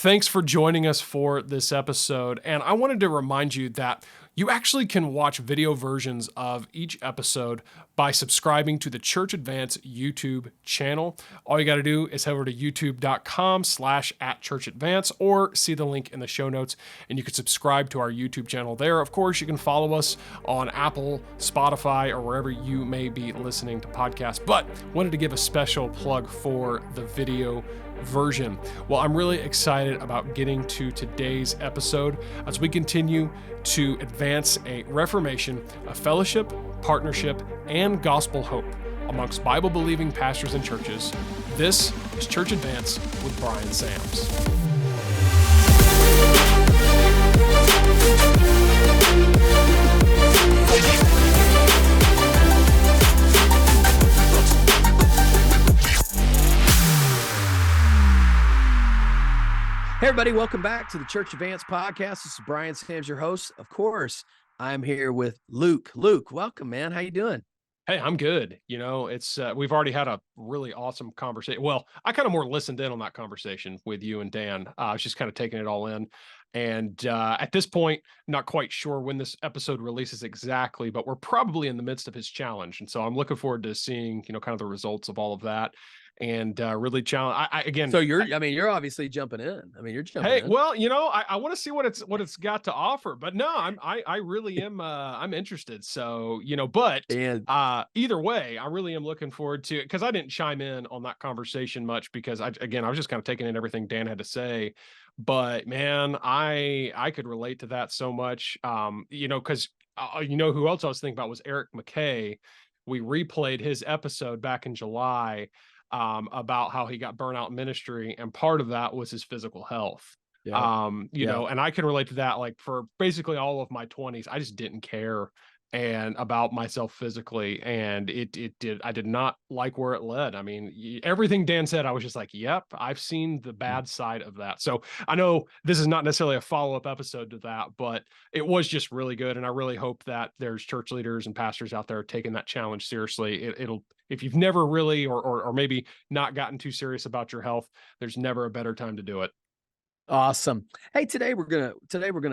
Thanks for joining us for this episode. And I wanted to remind you that you actually can watch video versions of each episode by subscribing to the Church Advance YouTube channel. All you got to do is head over to youtube.com/@churchadvance or see the link in the show notes, and you can subscribe to our YouTube channel there. Of course, you can follow us on Apple, Spotify, or wherever you may be listening to podcasts, but wanted to give a special plug for the video version. Well, I'm really excited about getting to today's episode as we continue to advance a reformation, a fellowship, partnership, and gospel hope amongst Bible-believing pastors and churches. This is Church Advance with Bryan Sams. Hey, everybody, welcome back to the Church Advance podcast. This is Bryan Sams, your host. Of course, I'm here with Luke. Luke, welcome, man. How you doing? Hey, I'm good. You know, it's we've already had a really awesome conversation. Well, I kind of more listened in on that conversation with you and Dan. I was just kind of taking it all in. And at this point, not quite sure when this episode releases exactly, but we're probably in the midst of his challenge. And so I'm looking forward to seeing, kind of the results of all of that. And really challenge. So you're obviously jumping in. You're jumping Hey, in. well, I want to see what it's got to offer, but no, I really am I'm interested. So, but either way, I really am looking forward to it because I didn't chime in on that conversation much because I was just kind of taking in everything Dan had to say. But man, I could relate to that so much. Because who else I was thinking about was Eric McKay. We replayed his episode back in July. About how he got burnt out in ministry, and part of that was his physical health. And I can relate to that. Like for basically all of my 20s, I just didn't care about myself physically, and I did not like where it led. I mean, everything Dan said, I was just like, yep, I've seen the bad side of that. So I know this is not necessarily a follow-up episode to that, but it was just really good, and I really hope that there's church leaders and pastors out there taking that challenge seriously. It'll if you've never really or maybe not gotten too serious about your health, there's never a better time to do it. Awesome. Hey, today we're gonna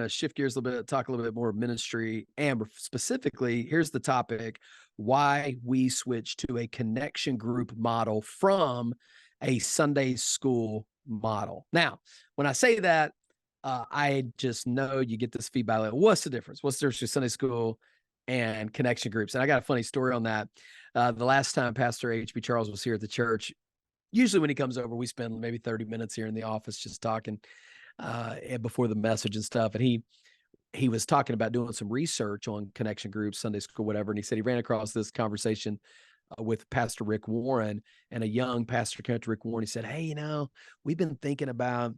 shift gears a little bit, talk a little bit more ministry, and specifically, here's the topic: why we switch to a connection group model from a Sunday school model. Now, when I say that, I just know you get this feedback. Like, what's the difference? What's the difference between Sunday school and connection groups? And I got a funny story on that. The last time Pastor H.B. Charles was here at the church, usually when he comes over, we spend maybe 30 minutes here in the office just talking before the message and stuff. And he was talking about doing some research on connection groups, Sunday school, whatever. And he said he ran across this conversation with Pastor Rick Warren, and a young pastor came to Rick Warren. He said, hey, we've been thinking about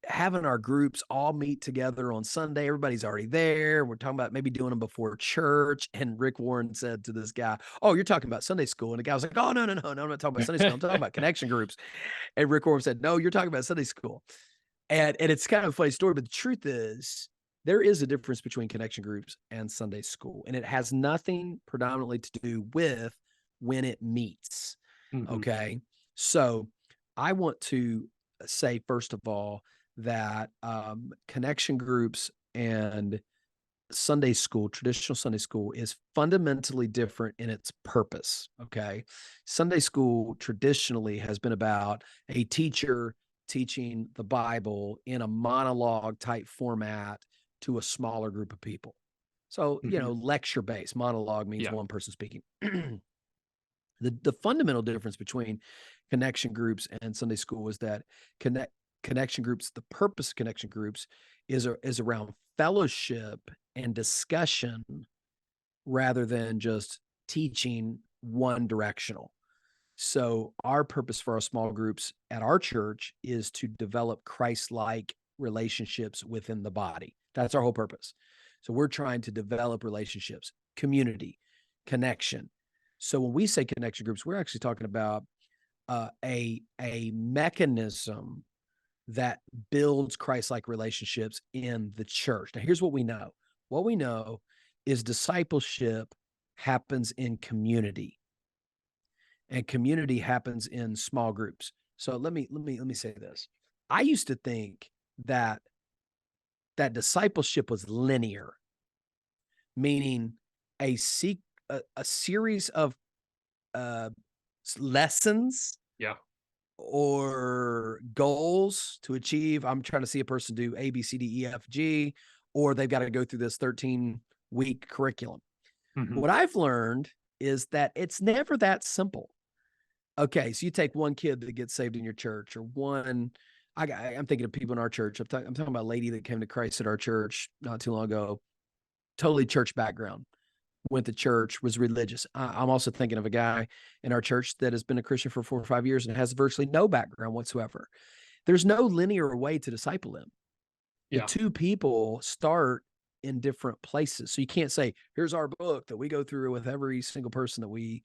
having our groups all meet together on Sunday. Everybody's already there. We're talking about maybe doing them before church. And Rick Warren said to this guy, oh, you're talking about Sunday school. And the guy was like, oh, no, I'm not talking about Sunday school. I'm talking about connection groups. And Rick Warren said, no, you're talking about Sunday school. And it's kind of a funny story, but the truth is there is a difference between connection groups and Sunday school. And it has nothing predominantly to do with when it meets. Mm-hmm. Okay. So I want to say, first of all, that connection groups and Sunday school, traditional Sunday school, is fundamentally different in its purpose. Okay. Sunday school traditionally has been about a teacher teaching the Bible in a monologue type format to a smaller group of people. So, lecture based. Monologue means one person speaking. The fundamental difference between connection groups and Sunday school is that connection groups, the purpose of connection groups is around fellowship and discussion rather than just teaching one directional. So our purpose for our small groups at our church is to develop Christ-like relationships within the body. That's our whole purpose. So we're trying to develop relationships, community, connection. So when we say connection groups, we're actually talking about a mechanism that builds Christ-like relationships in the church. Now, here's what we know. What we know is discipleship happens in community, and community happens in small groups. So let me say this. I used to think that discipleship was linear, meaning a series of uh, lessons Yeah. or goals to achieve. I'm trying to see a person do A, B, C, D, E, F, G, or they've got to go through this 13-week curriculum. Mhm. What I've learned is that it's never that simple. Okay, so you take one kid that gets saved in your church, or one. I'm thinking of people in our church. I'm talking about a lady that came to Christ at our church not too long ago. Totally church background, went to church, was religious. I'm also thinking of a guy in our church that has been a Christian for 4 or 5 years and has virtually no background whatsoever. There's no linear way to disciple them. The Yeah. two people start in different places. So you can't say, here's our book that we go through with every single person that we.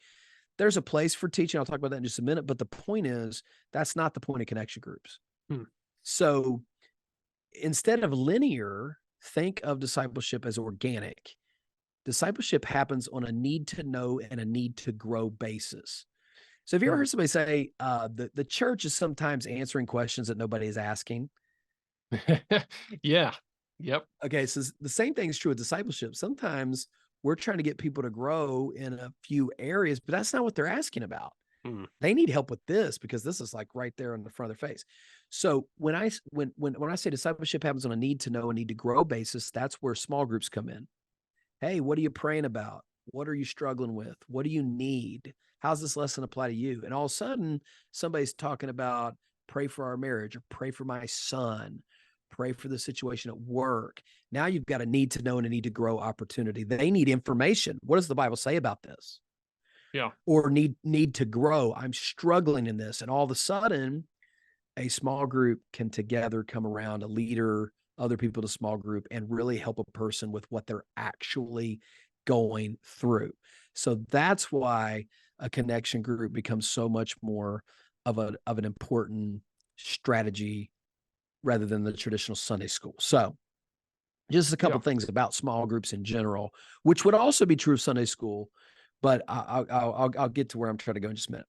There's a place for teaching. I'll talk about that in just a minute. But the point is, that's not the point of connection groups. Hmm. So instead of linear, think of discipleship as organic. Discipleship happens on a need to know and a need to grow basis. So have you ever Hmm. heard somebody say the church is sometimes answering questions that nobody is asking? Yeah. Yep. Okay, so the same thing is true with discipleship. Sometimes we're trying to get people to grow in a few areas, but that's not what they're asking about. Hmm. They need help with this because this is like right there in the front of their face. So when I say discipleship happens on a need to know and need to grow basis, that's where small groups come in. Hey, what are you praying about? What are you struggling with? What do you need? How's this lesson apply to you? And all of a sudden, somebody's talking about pray for our marriage or pray for my son, pray for the situation at work. Now you've got a need to know and a need to grow opportunity. They need information. What does the Bible say about this? Yeah. Or need to grow. I'm struggling in this. And all of a sudden, a small group can together come around a leader, other people in a small group, and really help a person with what they're actually going through. So that's why a connection group becomes so much more of an important strategy rather than the traditional Sunday school. So just a couple Yeah. things about small groups in general, which would also be true of Sunday school, but I'll get to where I'm trying to go in just a minute.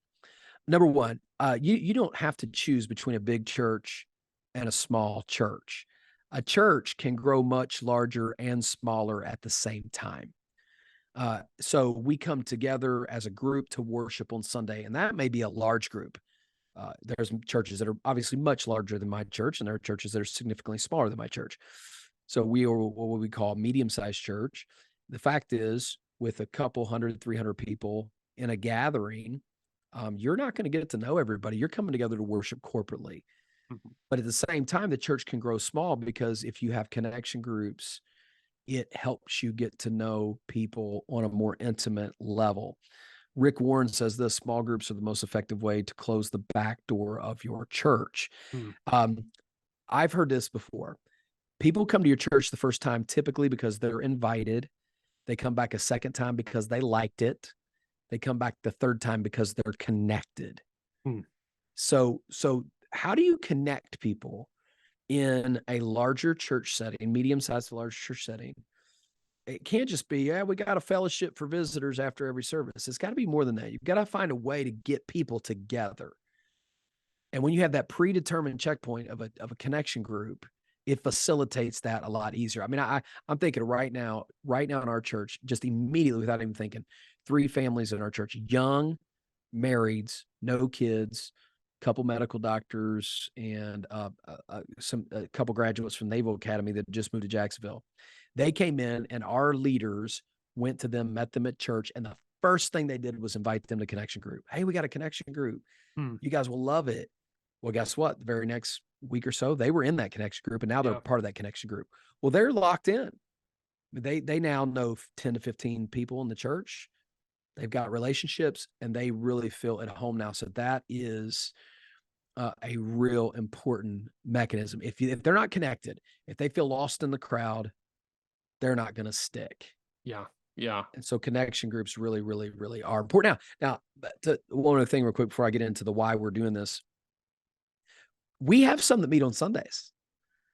Number one, you don't have to choose between a big church and a small church. A church can grow much larger and smaller at the same time. So we come together as a group to worship on Sunday, and that may be a large group. There's churches that are obviously much larger than my church, and there are churches that are significantly smaller than my church. So we are what we call a medium-sized church. The fact is, with a couple hundred, 300 people in a gathering, you're not going to get to know everybody. You're coming together to worship corporately. Mhm. But at the same time, the church can grow small because if you have connection groups, it helps you get to know people on a more intimate level. Rick Warren says this: small groups are the most effective way to close the back door of your church. Hmm. Um, I've heard this before. People come to your church the first time typically because they're invited. They come back a second time because they liked it. They come back the third time because they're connected. Hmm. So how do you connect people in a larger church setting, medium-sized to large church setting? It can't just be, yeah, we got a fellowship for visitors after every service. It's got to be more than that. You've got to find a way to get people together. And when you have that predetermined checkpoint of a connection group, it facilitates that a lot easier. I mean, I'm thinking right now in our church, just immediately without even thinking, 3 families in our church, young, marrieds, no kids, couple medical doctors, and a couple graduates from Naval Academy that just moved to Jacksonville. They came in, and our leaders went to them, met them at church, and the first thing they did was invite them to connection group. Hey, we got a connection group. Hmm. You guys will love it. Well, guess what? The very next week or so, they were in that connection group, and now they're Yeah. part of that connection group. Well, they're locked in. They now know 10 to 15 people in the church. They've got relationships, and they really feel at home now. So that is a real important mechanism. If they're not connected, if they feel lost in the crowd, they're not going to stick. Yeah. Yeah. And so connection groups really, really, really are important. Now, one other thing real quick before I get into the why we're doing this. We have some that meet on Sundays.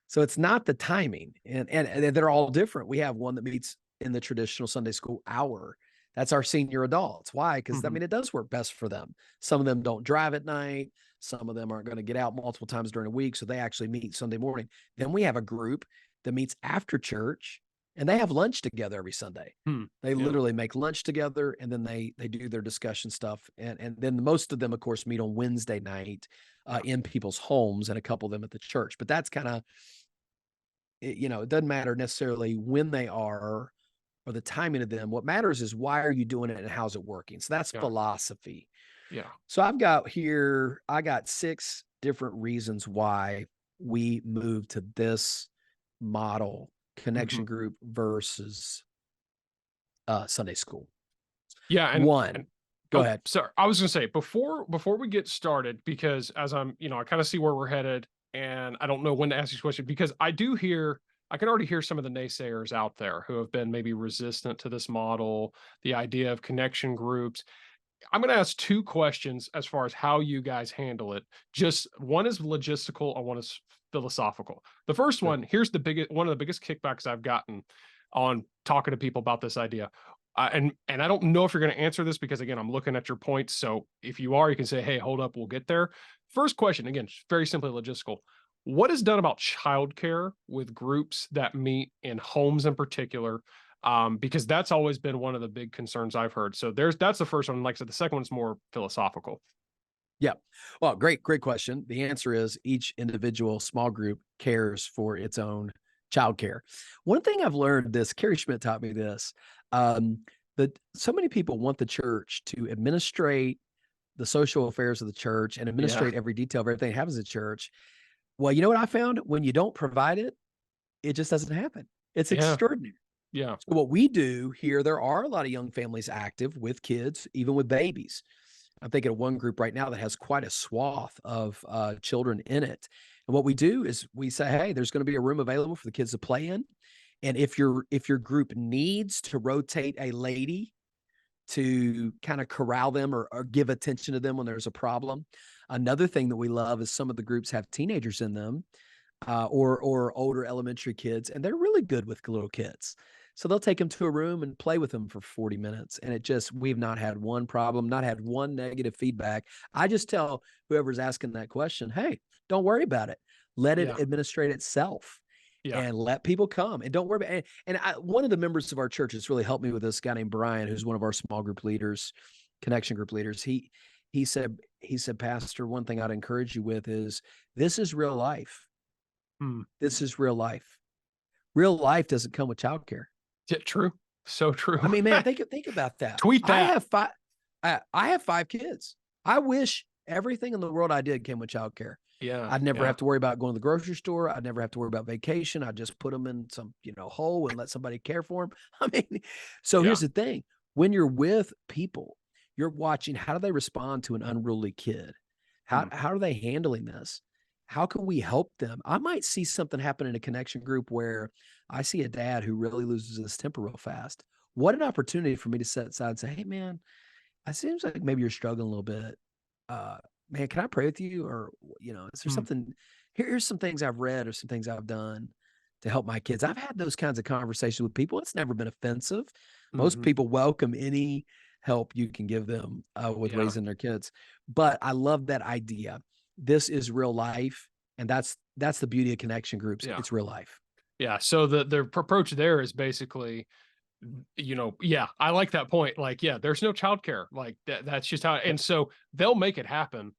So it's not the timing, and they're all different. We have one that meets in the traditional Sunday school hour. That's our senior adults. Why? Because I Mhm. mean, it does work best for them. Some of them don't drive at night. Some of them aren't going to get out multiple times during a week, so they actually meet Sunday morning. Then we have a group that meets after church, and they have lunch together every Sunday. They literally make lunch together, and then they do their discussion stuff. And then most of them, of course, meet on Wednesday night in people's homes, and a couple of them at the church. But that's kind of, it doesn't matter necessarily when they are or the timing of them. What matters is why are you doing it and how's it working? So that's philosophy. Yeah. So I got 6 different reasons why we moved to this model, connection group versus Sunday school. Yeah. And go ahead. Sorry, I was going to say before we get started, because as I'm, I kind of see where we're headed, and I don't know when to ask this question, because I can already hear some of the naysayers out there who have been maybe resistant to this model, the idea of connection groups. I'm going to ask 2 questions as far as how you guys handle it. Just one is logistical and one is philosophical. The first one, here's one of the biggest kickbacks I've gotten on talking to people about this idea. And I don't know if you're going to answer this, because again, I'm looking at your points. So if you are, you can say, hey, hold up, we'll get there. First question, again, very simply logistical. What is done about childcare with groups that meet in homes in particular? Because that's always been one of the big concerns I've heard. So that's the first one. Like I said, the second one's more philosophical. Yeah. Well, great question. The answer is each individual small group cares for its own childcare. One thing I've learned, Carrie Schmidt taught me this, that so many people want the church to administrate the social affairs of the church and administrate every detail of everything that happens at church. Well, you know what I found? When you don't provide it, it just doesn't happen. It's extraordinary. Yeah. So what we do here, there are a lot of young families active with kids, even with babies. I'm thinking of one group right now that has quite a swath of children in it. And what we do is we say, hey, there's going to be a room available for the kids to play in. And if your group needs to rotate a lady to kind of corral them or give attention to them when there's a problem. Another thing that we love is some of the groups have teenagers in them or older elementary kids, and they're really good with little kids. So they'll take them to a room and play with them for 40 minutes. And we've not had one problem, not had one negative feedback. I just tell whoever's asking that question, hey, don't worry about it. Let it administrate itself. And let people come and don't worry about it. And one of the members of our church has really helped me with this, guy named Bryan, who's one of our small group leaders, connection group leaders. He said, Pastor, one thing I'd encourage you with is this is real life. This is real life. Real life doesn't come with childcare. True. So true. I mean, man, think about that. Tweet that. I have 5 kids. I wish everything in the world I did came with childcare. Yeah. I'd never have to worry about going to the grocery store. I'd never have to worry about vacation. I'd just put them in some, hole and let somebody care for them. I mean, so here's the thing. When you're with people, you're watching, how do they respond to an unruly kid? How are they handling this? How can we help them? I might see something happen in a connection group where I see a dad who really loses his temper real fast. What an opportunity for me to set aside and say, hey, man, it seems like maybe you're struggling a little bit. Man, can I pray with you? Or, is there something, here's some things I've read or some things I've done to help my kids. I've had those kinds of conversations with people. It's never been offensive. Most people welcome any help you can give them with raising their kids. But I love that idea. This is real life. And that's the beauty of connection groups. Yeah. It's real life. Yeah. So the approach there is basically, I like that point. Like, there's no childcare. Like that's just how, and so they'll make it happen.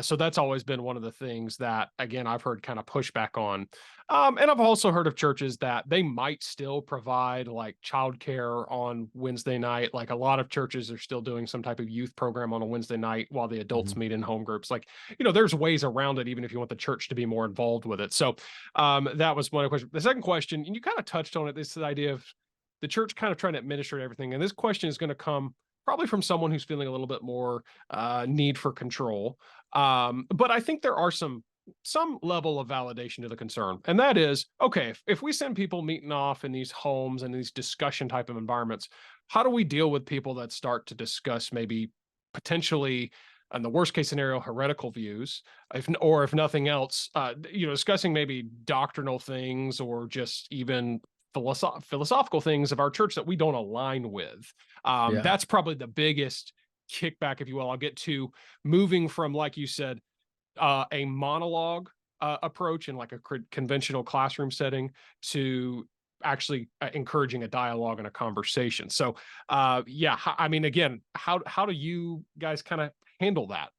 So that's always been one of the things that, again, I've heard kind of pushback on. And I've also heard of churches that they might still provide like childcare on Wednesday night. Like a lot of churches are still doing some type of youth program on a Wednesday night while the adults meet in home groups. Like, there's ways around it, even if you want the church to be more involved with it. So that was one question. The second question, and you kind of touched on it, this idea of the church kind of trying to administrate everything. And this question is going to come probably from someone who's feeling a little bit more need for control. But I think there are some level of validation to the concern. And that is, okay, if we send people meeting off in these homes and these discussion type of environments, how do we deal with people that start to discuss maybe potentially, in the worst case scenario, heretical views, if nothing else, discussing maybe doctrinal things or just even philosophical things of our church that we don't align with. That's probably the biggest kickback, if you will. I'll get to moving from, like you said, a monologue approach in like a conventional classroom setting to actually encouraging a dialogue and a conversation. So, yeah, I mean, again, how do you guys kind of handle that?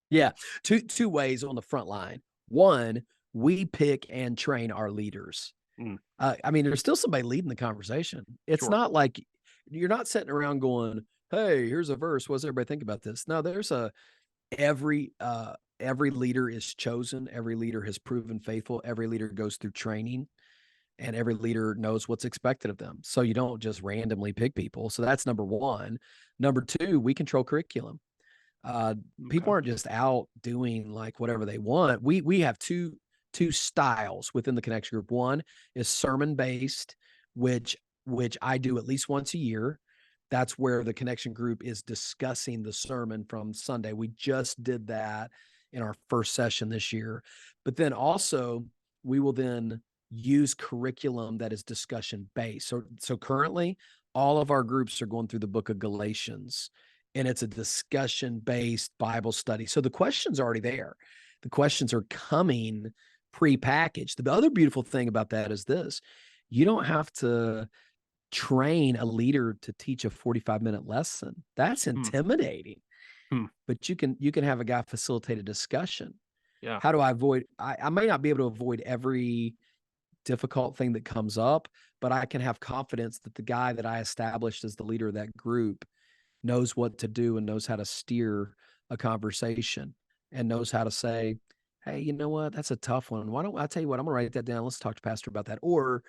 Yeah, two ways on the front line. One, we pick and train our leaders. Mm, I mean, there's still somebody leading the conversation. It's sure. not like you're not sitting around going, "Hey, here's a verse. What does everybody think about this?" No, there's a every leader is chosen. Every leader has proven faithful. Every leader goes through training, and every leader knows what's expected of them. So you don't just randomly pick people. So that's number one. Number two, we control curriculum. Uh, Okay. People aren't just out doing like whatever they want. We have two styles within the connection group. One is sermon based, which I do at least once a year. That's where the connection group is discussing the sermon from Sunday. We just did that in our first session this year. But then also we will then use curriculum that is discussion based. So currently all of our groups are going through the book of Galatians, and it's a discussion based Bible study. So the questions are already there. The questions are coming pre-packaged. The other beautiful thing about that is this: you don't have to train a leader to teach a 45-minute lesson. That's Hmm. intimidating. Hmm. But you can have a guy facilitate a discussion. Yeah. How do I avoid I may not be able to avoid every difficult thing that comes up, but I can have confidence that the guy that I established as the leader of that group knows what to do and knows how to steer a conversation and knows how to say, "Hey, you know what? That's a tough one. Why don't I tell you what? I'm gonna write that down. Let's talk to Pastor about that." Or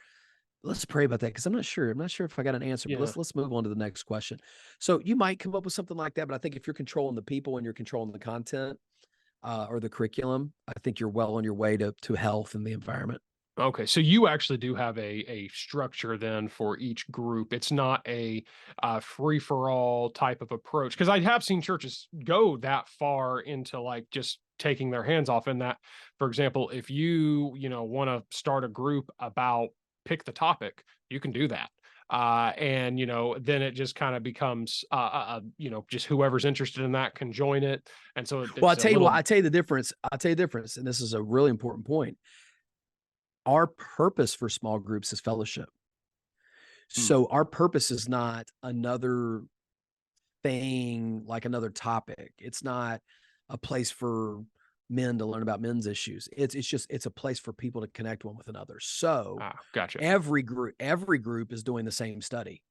let's pray about that because I'm not sure. I'm not sure if I got an answer, but Yeah. let's move on to the next question. So you might come up with something like that, but I think if you're controlling the people and you're controlling the content or the curriculum, I think you're well on your way to health in the environment. Okay, so you actually do have a structure then for each group. It's not a free for all type of approach because I have seen churches go that far into like just taking their hands off in that. For example, if you want to start a group about pick the topic, you can do that. And then it just kind of becomes just whoever's interested in that can join it, and so Well, I'll it's a tell you what, little. I tell you the difference. I'll tell you the difference, and this is a really important point. Our purpose for small groups is fellowship. Hmm, So our purpose is not another thing like another topic. It's not a place for men to learn about men's issues. It's a place for people to connect one with another. So gotcha. every group is doing the same study.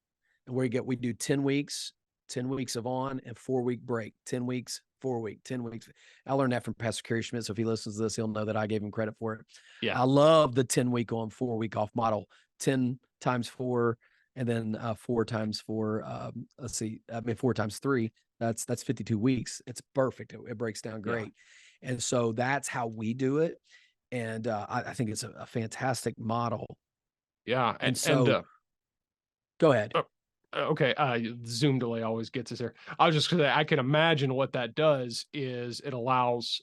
And we do 10 weeks, 10 weeks of on and 4-week break, 10 weeks, 4 week, 10 weeks. I learned that from Pastor Kerry Schmidt. So if he listens to this, he'll know that I gave him credit for it. Yeah, I love the 10-week on, 4-week off model, 10 times 4, and then 4 times 4. Let's see, I mean, 4 times 3. That's 52 weeks. It's perfect. It breaks down yeah, great. And so that's how we do it. And I think it's a fantastic model. yeah, And and so go ahead. Oh, okay. Zoom delay always gets us here. I was just gonna. I can imagine what that does is it allows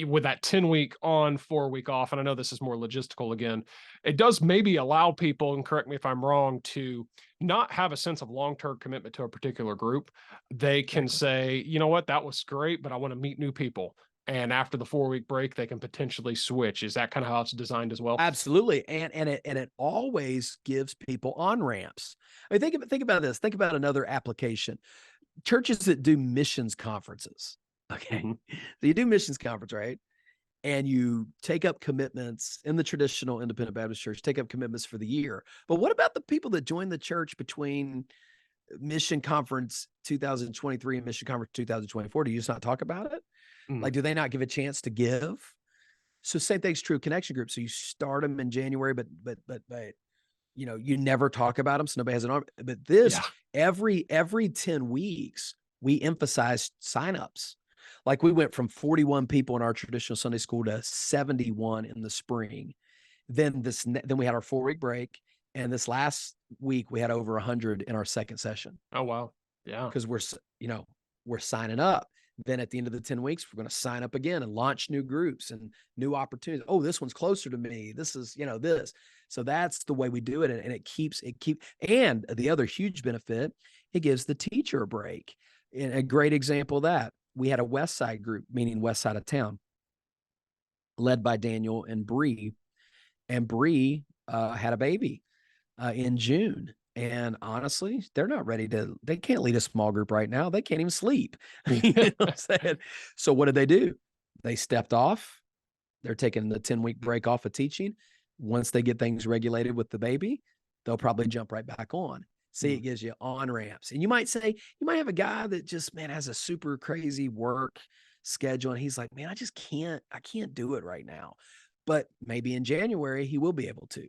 with that 10-week on, 4-week off. And I know this is more logistical again. It does maybe allow people, and correct me if I'm wrong, to not have a sense of long-term commitment to a particular group. They can Exactly. say, you know what, that was great, but I want to meet new people. And after the 4-week break, they can potentially switch. Is that kind of how it's designed as well? Absolutely, and it always gives people on ramps. I mean, think about this. Think about another application. Churches that do missions conferences. Okay, Hmm. so you do missions conference, right? And you take up commitments in the traditional independent Baptist church. Take up commitments for the year. But what about the people that join the church between Mission Conference 2023 and Mission Conference 2024? Do you just not talk about it? Hmm. Like, do they not give a chance to give? So same thing's true connection groups. So you start them in January, but you never talk about them, so nobody has an arm. But this Yeah. every 10 weeks, we emphasize signups. Like we went from 41 people in our traditional Sunday school to 71 in the spring. Then we had our 4-week break, and this last week we had over 100 in our second session Oh wow. Yeah. because we're signing up. Then at the end of the 10 weeks, we're going to sign up again and launch new groups and new opportunities. Oh, this one's closer to me. This is, this. So that's the way we do it. And and the other huge benefit, it gives the teacher a break. And a great example of that, we had a West Side group, meaning West Side of town. led by Daniel and Bree. And Bree had a baby in June. And honestly, they're not ready they can't lead a small group right now. They can't even sleep. You know what I'm saying? So what did they do? They stepped off. They're taking the 10-week break off of teaching. Once they get things regulated with the baby, they'll probably jump right back on. See, it gives you on-ramps. And you might have a guy that just, man, has a super crazy work schedule. And he's like, man, I can't do it right now. But maybe in January, he will be able to.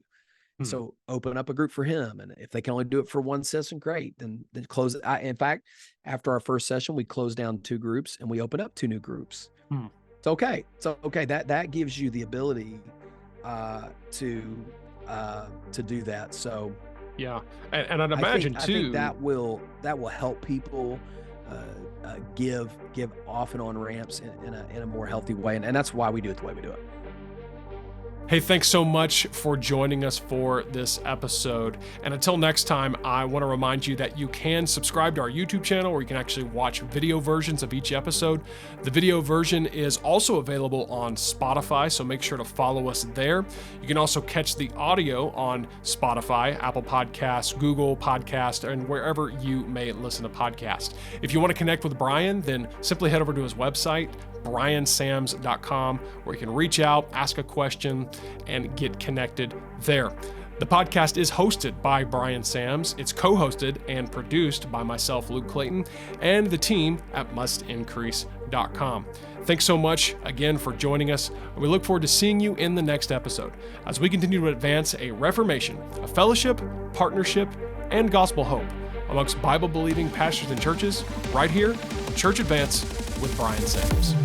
So open up a group for him. And if they can only do it for one session, great. Then close it. In fact, after our first session, we closed down 2 groups and we opened up 2 new groups. It's okay. So, okay. That gives you the ability to do that. So yeah. And I'd imagine I think that will help people give off and on ramps in a more healthy way. And that's why we do it the way we do it. Hey, thanks so much for joining us for this episode. And until next time, I want to remind you that you can subscribe to our YouTube channel where you can actually watch video versions of each episode. The video version is also available on Spotify, so make sure to follow us there. You can also catch the audio on Spotify, Apple Podcasts, Google Podcasts, and wherever you may listen to podcasts. If you want to connect with Bryan, then simply head over to his website, bryansams.com, where you can reach out, ask a question, and get connected there. The podcast is hosted by Bryan Sams. It's co-hosted and produced by myself, Luke Clayton, and the team at mustincrease.com. Thanks so much again for joining us. We look forward to seeing you in the next episode as we continue to advance a reformation, a fellowship, partnership, and gospel hope amongst Bible-believing pastors and churches right here on Church Advance with Bryan Sams.